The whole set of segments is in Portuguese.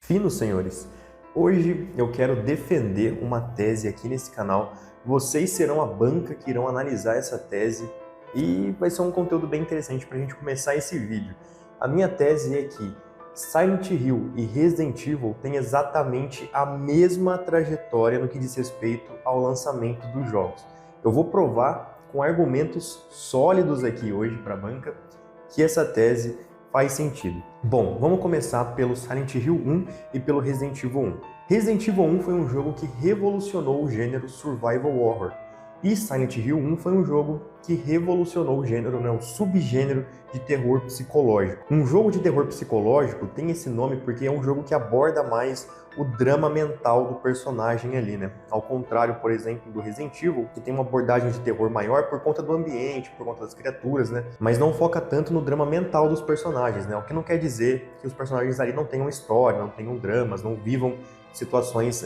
Fino, senhores, hoje eu quero defender uma tese aqui nesse canal. Vocês serão a banca que irão analisar essa tese e vai ser um conteúdo bem interessante para a gente começar esse vídeo. A minha tese é que Silent Hill e Resident Evil têm exatamente a mesma trajetória no que diz respeito ao lançamento dos jogos. Eu vou provar com argumentos sólidos aqui hoje para a banca que essa tese faz sentido. Bom, vamos começar pelo Silent Hill 1 e pelo Resident Evil 1. Resident Evil 1 foi um jogo que revolucionou o gênero Survival Horror. E Silent Hill 1 foi um jogo que revolucionou o gênero, o subgênero de terror psicológico. Um jogo de terror psicológico tem esse nome porque é um jogo que aborda mais o drama mental do personagem ali, né? Ao contrário, por exemplo, do Resident Evil, que tem uma abordagem de terror maior por conta do ambiente, por conta das criaturas, né? Mas não foca tanto no drama mental dos personagens, né? O que não quer dizer que os personagens ali não tenham história, não tenham dramas, não vivam situações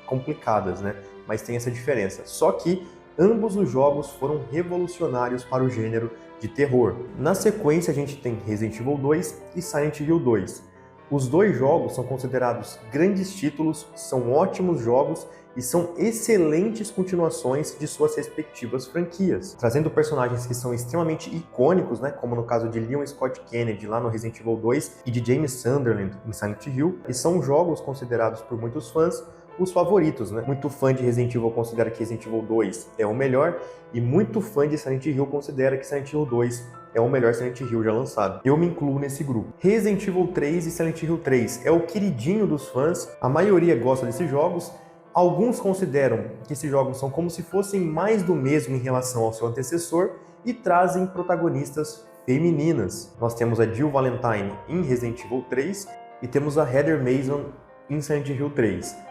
complicadas, né? Mas tem essa diferença. Só que ambos os jogos foram revolucionários para o gênero de terror. Na sequência, a gente tem Resident Evil 2 e Silent Hill 2. Os dois jogos são considerados grandes títulos, são ótimos jogos e são excelentes continuações de suas respectivas franquias, trazendo personagens que são extremamente icônicos, né, como no caso de Leon Scott Kennedy lá no Resident Evil 2 e de James Sunderland em Silent Hill, e são jogos considerados por muitos fãs os favoritos, né? Muito fã de Resident Evil considera que Resident Evil 2 é o melhor e muito fã de Silent Hill considera que Silent Hill 2 é o melhor Silent Hill já lançado. Eu me incluo nesse grupo. Resident Evil 3 e Silent Hill 3 é o queridinho dos fãs, a maioria gosta desses jogos. Alguns consideram que esses jogos são como se fossem mais do mesmo em relação ao seu antecessor e trazem protagonistas femininas. Nós temos a Jill Valentine em Resident Evil 3 e temos a Heather Mason em Silent Hill 3.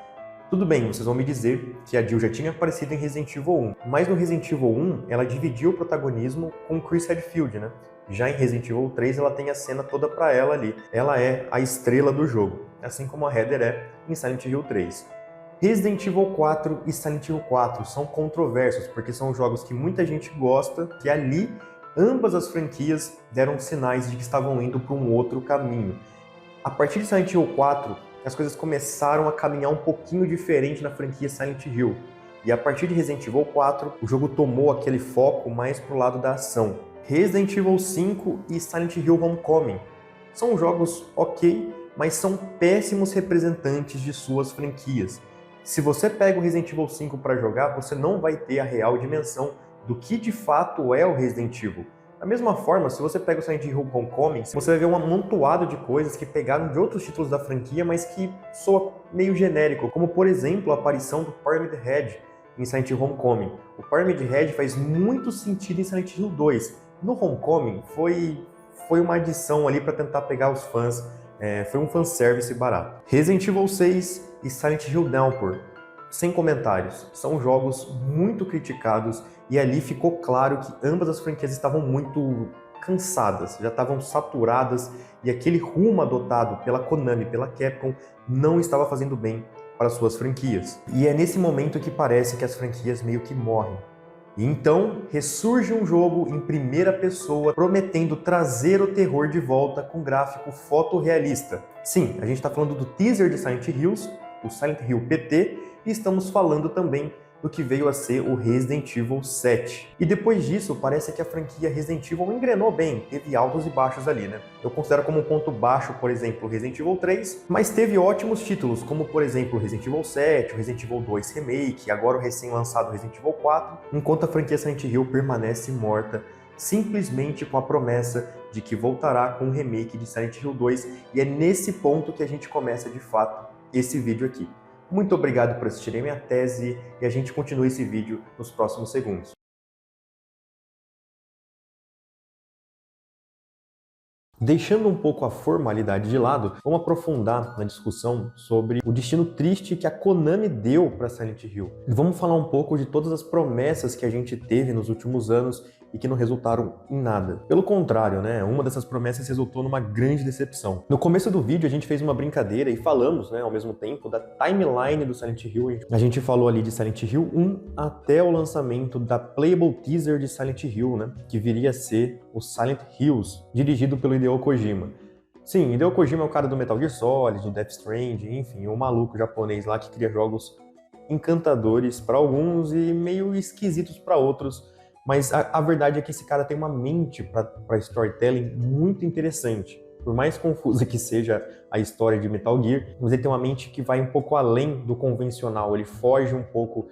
Tudo bem, vocês vão me dizer que a Jill já tinha aparecido em Resident Evil 1, mas no Resident Evil 1 ela dividiu o protagonismo com Chris Redfield, né? Já em Resident Evil 3 ela tem a cena toda pra ela ali. Ela é a estrela do jogo, assim como a Heather é em Silent Hill 3. Resident Evil 4 e Silent Hill 4 são controversos, porque são jogos que muita gente gosta, que ali ambas as franquias deram sinais de que estavam indo para um outro caminho. A partir de Silent Hill 4, as coisas começaram a caminhar um pouquinho diferente na franquia Silent Hill. E a partir de Resident Evil 4, o jogo tomou aquele foco mais pro lado da ação. Resident Evil 5 e Silent Hill Homecoming são jogos ok, mas são péssimos representantes de suas franquias. Se você pega o Resident Evil 5 para jogar, você não vai ter a real dimensão do que de fato é o Resident Evil. Da mesma forma, se você pega o Silent Hill Homecoming, você vai ver um amontoado de coisas que pegaram de outros títulos da franquia, mas que soa meio genérico, como por exemplo a aparição do Pyramid Head em Silent Hill Homecoming. O Pyramid Head faz muito sentido em Silent Hill 2. No Homecoming foi uma adição ali para tentar pegar os fãs, foi um fanservice barato. Resident Evil 6 e Silent Hill Downpour, sem comentários, são jogos muito criticados e ali ficou claro que ambas as franquias estavam muito cansadas, já estavam saturadas e aquele rumo adotado pela Konami, pela Capcom, não estava fazendo bem para suas franquias. E é nesse momento que parece que as franquias meio que morrem. E então ressurge um jogo em primeira pessoa prometendo trazer o terror de volta com gráfico fotorrealista. Sim, a gente está falando do teaser de Silent Hills, o Silent Hill PT, e estamos falando também do que veio a ser o Resident Evil 7. E depois disso, parece que a franquia Resident Evil engrenou bem, teve altos e baixos ali, né? Eu considero como um ponto baixo, por exemplo, Resident Evil 3, mas teve ótimos títulos, como por exemplo Resident Evil 7, o Resident Evil 2 Remake, agora o recém-lançado Resident Evil 4, enquanto a franquia Silent Hill permanece morta, simplesmente com a promessa de que voltará com um remake de Silent Hill 2, e é nesse ponto que a gente começa de fato esse vídeo aqui. Muito obrigado por assistirem minha tese e a gente continua esse vídeo nos próximos segundos. Deixando um pouco a formalidade de lado, vamos aprofundar na discussão sobre o destino triste que a Konami deu para Silent Hill. E vamos falar um pouco de todas as promessas que a gente teve nos últimos anos e que não resultaram em nada. Pelo contrário, né, uma dessas promessas resultou numa grande decepção. No começo do vídeo a gente fez uma brincadeira e falamos, né, ao mesmo tempo da timeline do Silent Hill. A gente falou ali de Silent Hill 1 até o lançamento da playable teaser de Silent Hill, né, que viria a ser o Silent Hills, dirigido pelo Hideo Kojima. Sim, Hideo Kojima é o cara do Metal Gear Solid, do Death Stranding, enfim, o maluco japonês lá que cria jogos encantadores para alguns e meio esquisitos para outros. Mas a verdade é que esse cara tem uma mente para storytelling muito interessante. Por mais confusa que seja a história de Metal Gear, mas ele tem uma mente que vai um pouco além do convencional, ele foge um pouco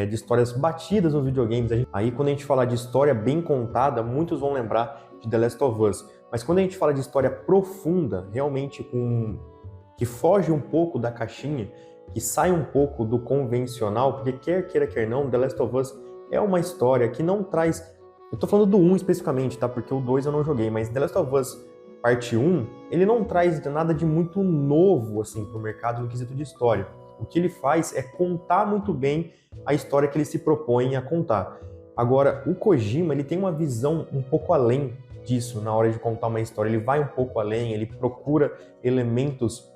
de histórias batidas nos videogames. Aí quando a gente fala de história bem contada, muitos vão lembrar de The Last of Us. Mas quando a gente fala de história profunda, realmente que foge um pouco da caixinha, que sai um pouco do convencional, porque quer queira, quer não, The Last of Us é uma história que não traz... Eu tô falando do 1 especificamente, tá? Porque o 2 eu não joguei, mas The Last of Us parte 1, ele não traz nada de muito novo, assim, pro mercado no quesito de história. O que ele faz é contar muito bem a história que ele se propõe a contar. Agora, o Kojima, ele tem uma visão um pouco além disso na hora de contar uma história. Ele vai um pouco além, ele procura elementos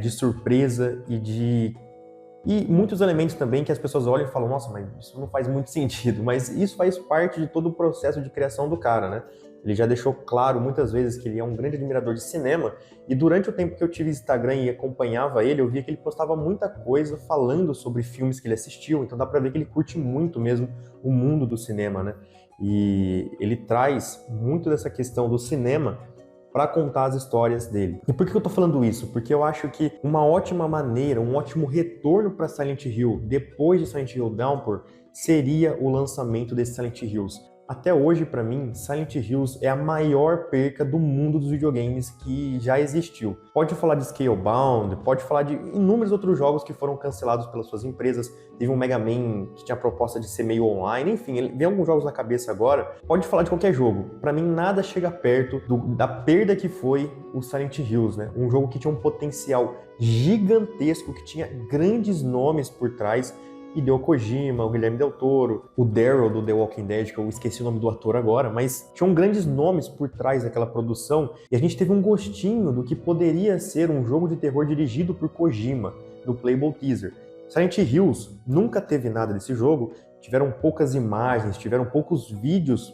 de surpresa e muitos elementos também que as pessoas olham e falam, nossa, mas isso não faz muito sentido. Mas isso faz parte de todo o processo de criação do cara, né? Ele já deixou claro muitas vezes que ele é um grande admirador de cinema, e durante o tempo que eu tive Instagram e acompanhava ele, eu via que ele postava muita coisa falando sobre filmes que ele assistiu, então dá pra ver que ele curte muito mesmo o mundo do cinema, né? E ele traz muito dessa questão do cinema para contar as histórias dele. E por que eu tô falando isso? Porque eu acho que uma ótima maneira, um ótimo retorno para Silent Hill depois de Silent Hill Downpour seria o lançamento desses Silent Hills. Até hoje, para mim, Silent Hills é a maior perca do mundo dos videogames que já existiu. Pode falar de Scalebound, pode falar de inúmeros outros jogos que foram cancelados pelas suas empresas. Teve um Mega Man que tinha a proposta de ser meio online, enfim, vem alguns jogos na cabeça agora. Pode falar de qualquer jogo. Para mim, nada chega perto da perda que foi o Silent Hills, né? Um jogo que tinha um potencial gigantesco, que tinha grandes nomes por trás. Hideo Kojima, o Guilherme Del Toro, o Daryl do The Walking Dead, que eu esqueci o nome do ator agora, mas tinham grandes nomes por trás daquela produção e a gente teve um gostinho do que poderia ser um jogo de terror dirigido por Kojima, no Playable Teaser. Silent Hills nunca teve nada desse jogo, tiveram poucas imagens, tiveram poucos vídeos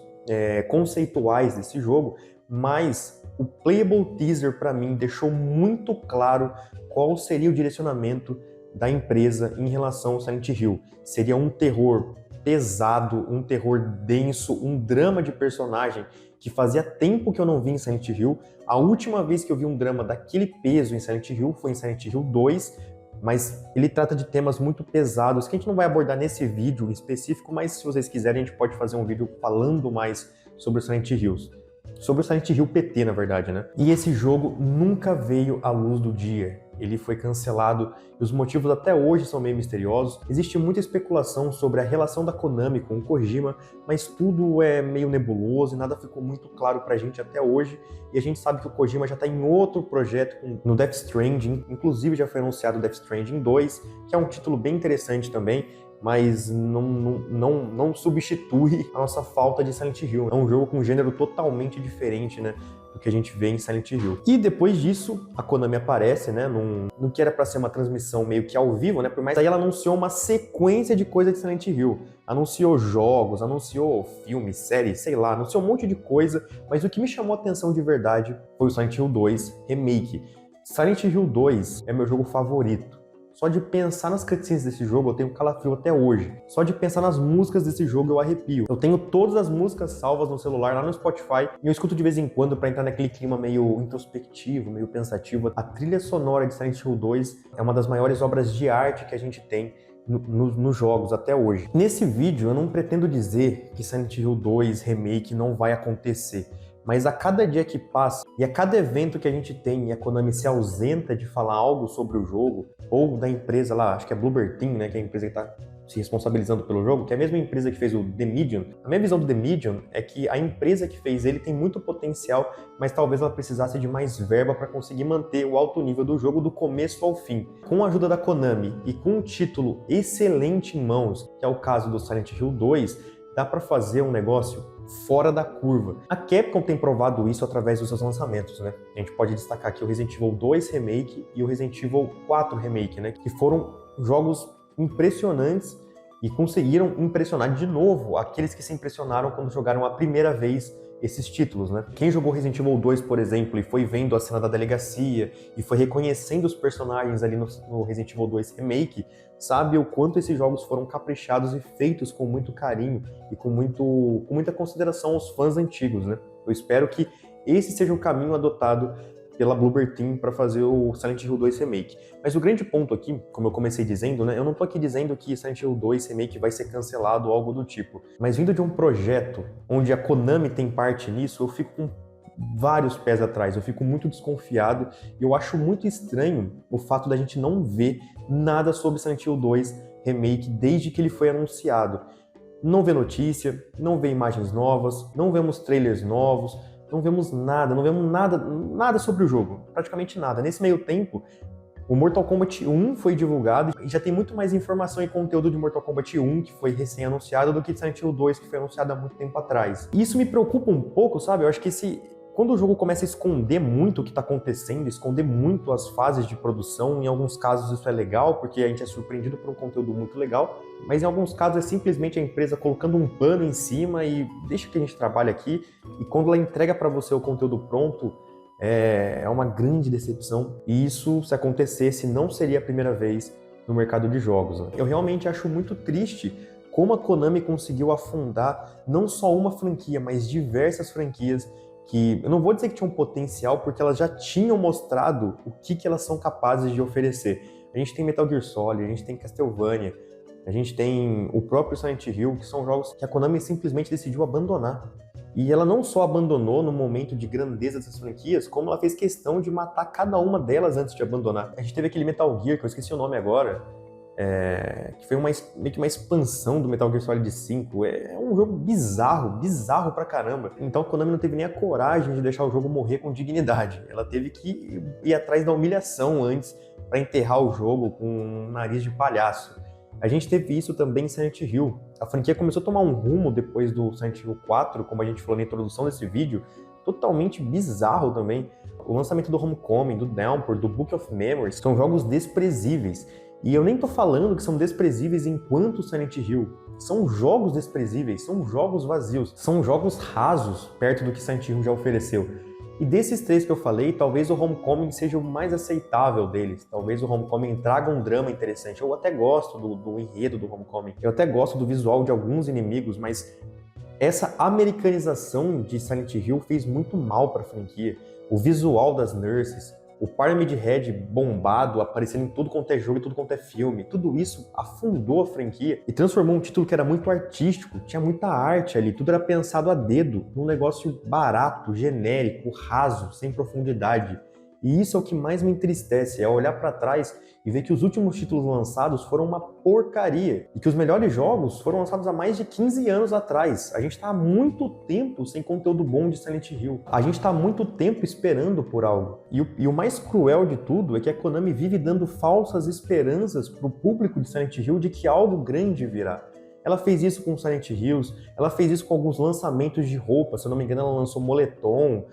conceituais desse jogo, mas o Playable Teaser para mim deixou muito claro qual seria o direcionamento da empresa em relação ao Silent Hill. Seria um terror pesado, um terror denso, um drama de personagem que fazia tempo que eu não vi em Silent Hill. A última vez que eu vi um drama daquele peso em Silent Hill foi em Silent Hill 2, mas ele trata de temas muito pesados que a gente não vai abordar nesse vídeo em específico, mas se vocês quiserem a gente pode fazer um vídeo falando mais sobre o Silent Hills. Sobre o Silent Hill PT, na verdade, né? E esse jogo nunca veio à luz do dia. Ele foi cancelado e os motivos até hoje são meio misteriosos. Existe muita especulação sobre a relação da Konami com o Kojima, mas tudo é meio nebuloso e nada ficou muito claro pra gente até hoje. E a gente sabe que o Kojima já tá em outro projeto no Death Stranding, inclusive já foi anunciado o Death Stranding 2, que é um título bem interessante também, mas não substitui a nossa falta de Silent Hill. É um jogo com um gênero totalmente diferente, né, do que a gente vê em Silent Hill. E depois disso, a Konami aparece, né, no que era para ser uma transmissão meio que ao vivo, né, mas aí ela anunciou uma sequência de coisas de Silent Hill. Anunciou jogos, anunciou filmes, séries, sei lá, anunciou um monte de coisa, mas o que me chamou a atenção de verdade foi o Silent Hill 2 Remake. Silent Hill 2 é meu jogo favorito. Só de pensar nas cutscenes desse jogo eu tenho calafrio até hoje. Só de pensar nas músicas desse jogo eu arrepio. Eu tenho todas as músicas salvas no celular, lá no Spotify, e eu escuto de vez em quando pra entrar naquele clima meio introspectivo, meio pensativo. A trilha sonora de Silent Hill 2 é uma das maiores obras de arte que a gente tem nos jogos até hoje. Nesse vídeo eu não pretendo dizer que Silent Hill 2 Remake não vai acontecer. Mas a cada dia que passa e a cada evento que a gente tem e a Konami se ausenta de falar algo sobre o jogo, ou da empresa lá, acho que é Bloober Team, né, que é a empresa que está se responsabilizando pelo jogo, que é a mesma empresa que fez o The Medium. A minha visão do The Medium é que a empresa que fez ele tem muito potencial, mas talvez ela precisasse de mais verba para conseguir manter o alto nível do jogo do começo ao fim. Com a ajuda da Konami e com um título excelente em mãos, que é o caso do Silent Hill 2, dá para fazer um negócio fora da curva. A Capcom tem provado isso através dos seus lançamentos, né? A gente pode destacar aqui o Resident Evil 2 Remake e o Resident Evil 4 Remake, né? Que foram jogos impressionantes e conseguiram impressionar de novo aqueles que se impressionaram quando jogaram a primeira vez esses títulos, né? Quem jogou Resident Evil 2, por exemplo, e foi vendo a cena da delegacia e foi reconhecendo os personagens ali no Resident Evil 2 Remake, sabe o quanto esses jogos foram caprichados e feitos com muito carinho e com muita consideração aos fãs antigos, né? Eu espero que esse seja o caminho adotado pela Bloober Team para fazer o Silent Hill 2 Remake. Mas o grande ponto aqui, como eu comecei dizendo, né, eu não tô aqui dizendo que Silent Hill 2 Remake vai ser cancelado ou algo do tipo, mas vindo de um projeto onde a Konami tem parte nisso, eu fico com vários pés atrás, eu fico muito desconfiado e eu acho muito estranho o fato da gente não ver nada sobre Silent Hill 2 Remake desde que ele foi anunciado. Não vê notícia, não vê imagens novas, não vemos trailers novos, não vemos nada sobre o jogo, praticamente nada. Nesse meio tempo, o Mortal Kombat 1 foi divulgado e já tem muito mais informação e conteúdo de Mortal Kombat 1, que foi recém-anunciado, do que de Silent Hill 2, que foi anunciado há muito tempo atrás. E isso me preocupa um pouco, sabe? Eu acho que quando o jogo começa a esconder muito o que está acontecendo, esconder muito as fases de produção, em alguns casos isso é legal, porque a gente é surpreendido por um conteúdo muito legal, mas em alguns casos é simplesmente a empresa colocando um pano em cima e deixa que a gente trabalhe aqui, e quando ela entrega para você o conteúdo pronto, é uma grande decepção. E isso, se acontecesse, não seria a primeira vez no mercado de jogos, né? Eu realmente acho muito triste como a Konami conseguiu afundar não só uma franquia, mas diversas franquias que eu não vou dizer que tinham potencial, porque elas já tinham mostrado o que elas são capazes de oferecer. A gente tem Metal Gear Solid, a gente tem Castlevania, a gente tem o próprio Silent Hill, que são jogos que a Konami simplesmente decidiu abandonar. E ela não só abandonou no momento de grandeza dessas franquias, como ela fez questão de matar cada uma delas antes de abandonar. A gente teve aquele Metal Gear, que eu esqueci o nome agora, que foi meio que uma expansão do Metal Gear Solid 5. É um jogo bizarro pra caramba. Então a Konami não teve nem a coragem de deixar o jogo morrer com dignidade. Ela teve que ir atrás da humilhação antes para enterrar o jogo com um nariz de palhaço. A gente teve isso também em Silent Hill. A franquia começou a tomar um rumo depois do Silent Hill 4, como a gente falou na introdução desse vídeo, totalmente bizarro também. O lançamento do Homecoming, do Downpour, do Book of Memories, são jogos desprezíveis. E eu nem tô falando que são desprezíveis enquanto Silent Hill. São jogos desprezíveis, são jogos vazios, são jogos rasos perto do que Silent Hill já ofereceu. E desses três que eu falei, talvez o Homecoming seja o mais aceitável deles. Talvez o Homecoming traga um drama interessante. Eu até gosto do enredo do Homecoming. Eu até gosto do visual de alguns inimigos, mas essa americanização de Silent Hill fez muito mal para a franquia. O visual das nurses, o Pyramid Head bombado, aparecendo em tudo quanto é jogo e tudo quanto é filme, tudo isso afundou a franquia e transformou um título que era muito artístico, tinha muita arte ali, tudo era pensado a dedo, num negócio barato, genérico, raso, sem profundidade. E isso é o que mais me entristece, é olhar para trás e ver que os últimos títulos lançados foram uma porcaria e que os melhores jogos foram lançados há mais de 15 anos atrás. A gente está há muito tempo sem conteúdo bom de Silent Hill. A gente está há muito tempo esperando por algo. E o mais cruel de tudo é que a Konami vive dando falsas esperanças para o público de Silent Hill de que algo grande virá. Ela fez isso com Silent Hills, ela fez isso com alguns lançamentos de roupa, se eu não me engano ela lançou moletom,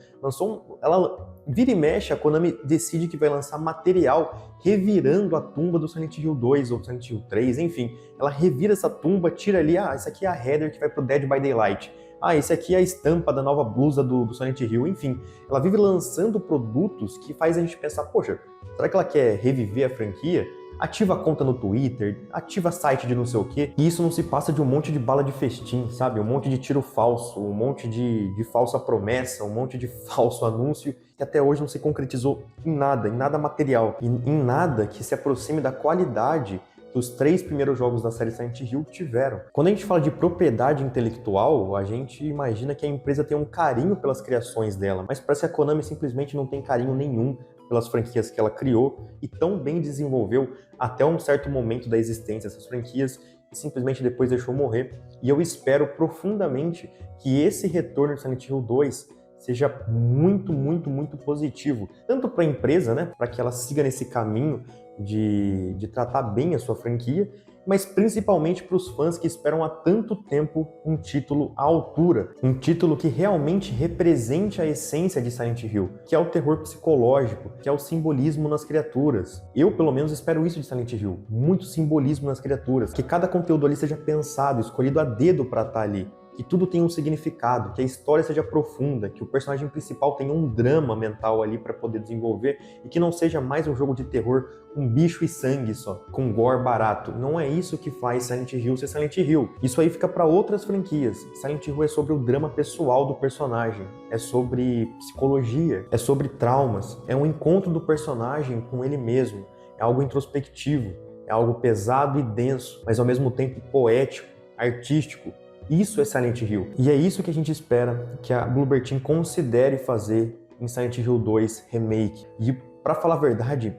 ela vira e mexe, a Konami decide que vai lançar material revirando a tumba do Silent Hill 2 ou Silent Hill 3, enfim, ela revira essa tumba, tira ali, isso aqui é a header que vai pro Dead by Daylight, esse aqui é a estampa da nova blusa do Silent Hill, enfim, ela vive lançando produtos que faz a gente pensar, poxa, será que ela quer reviver a franquia? Ativa a conta no Twitter, ativa site de não sei o quê, e isso não se passa de um monte de bala de festim, sabe? Um monte de tiro falso, um monte de falsa promessa, um monte de falso anúncio que até hoje não se concretizou em nada material, em nada que se aproxime da qualidade que os 3 primeiros jogos da série Silent Hill tiveram. Quando a gente fala de propriedade intelectual, a gente imagina que a empresa tem um carinho pelas criações dela, mas parece que a Konami simplesmente não tem carinho nenhum pelas franquias que ela criou e tão bem desenvolveu até um certo momento da existência dessas franquias e simplesmente depois deixou morrer. E eu espero profundamente que esse retorno de Silent Hill 2 seja muito positivo, tanto para a empresa, né, para que ela siga nesse caminho de tratar bem a sua franquia, mas principalmente para os fãs que esperam há tanto tempo um título à altura, um título que realmente represente a essência de Silent Hill, que é o terror psicológico, que é o simbolismo nas criaturas. Eu, pelo menos, espero isso de Silent Hill, muito simbolismo nas criaturas, que cada conteúdo ali seja pensado, escolhido a dedo para estar ali. que tudo tenha um significado, que a história seja profunda, que o personagem principal tenha um drama mental ali para poder desenvolver e que não seja mais um jogo de terror com bicho e sangue só, com gore barato. Não é isso que faz Silent Hill ser Silent Hill. Isso aí fica para outras franquias. Silent Hill é sobre o drama pessoal do personagem, é sobre psicologia, é sobre traumas, é um encontro do personagem com ele mesmo, é algo introspectivo, é algo pesado e denso, mas ao mesmo tempo poético, artístico. Isso é Silent Hill. E é isso que a gente espera que a Bloober Team considere fazer em Silent Hill 2 Remake. E para falar a verdade,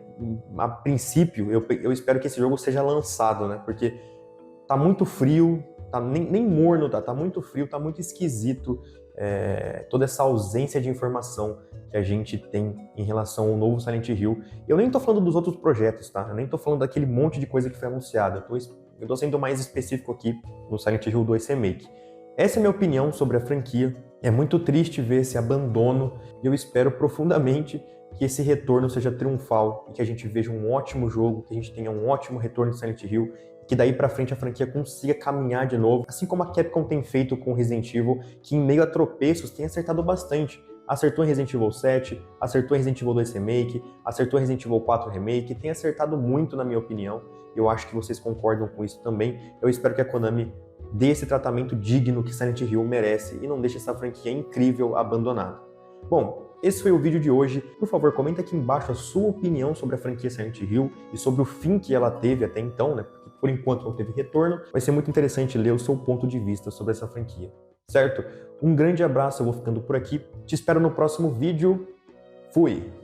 a princípio, eu espero que esse jogo seja lançado, né? Porque tá muito frio, tá nem morno, tá muito frio, tá muito esquisito toda essa ausência de informação que a gente tem em relação ao novo Silent Hill. Eu nem tô falando dos outros projetos, tá? Eu nem tô falando daquele monte de coisa que foi anunciada. Eu tô sendo mais específico aqui no Silent Hill 2 Remake. Essa é a minha opinião sobre a franquia. É muito triste ver esse abandono e eu espero profundamente que esse retorno seja triunfal e que a gente veja um ótimo jogo, que a gente tenha um ótimo retorno de Silent Hill, que daí pra frente a franquia consiga caminhar de novo, assim como a Capcom tem feito com Resident Evil, que em meio a tropeços tem acertado bastante. Acertou em Resident Evil 7, acertou em Resident Evil 2 Remake, acertou em Resident Evil 4 Remake, tem acertado muito na minha opinião, eu acho que vocês concordam com isso também. Eu espero que a Konami dê esse tratamento digno que Silent Hill merece e não deixe essa franquia incrível abandonada. Bom, esse foi o vídeo de hoje. Por favor, comenta aqui embaixo a sua opinião sobre a franquia Silent Hill e sobre o fim que ela teve até então, né? Porque por enquanto não teve retorno. Vai ser muito interessante ler o seu ponto de vista sobre essa franquia, certo? Um grande abraço, eu vou ficando por aqui. Te espero no próximo vídeo. Fui!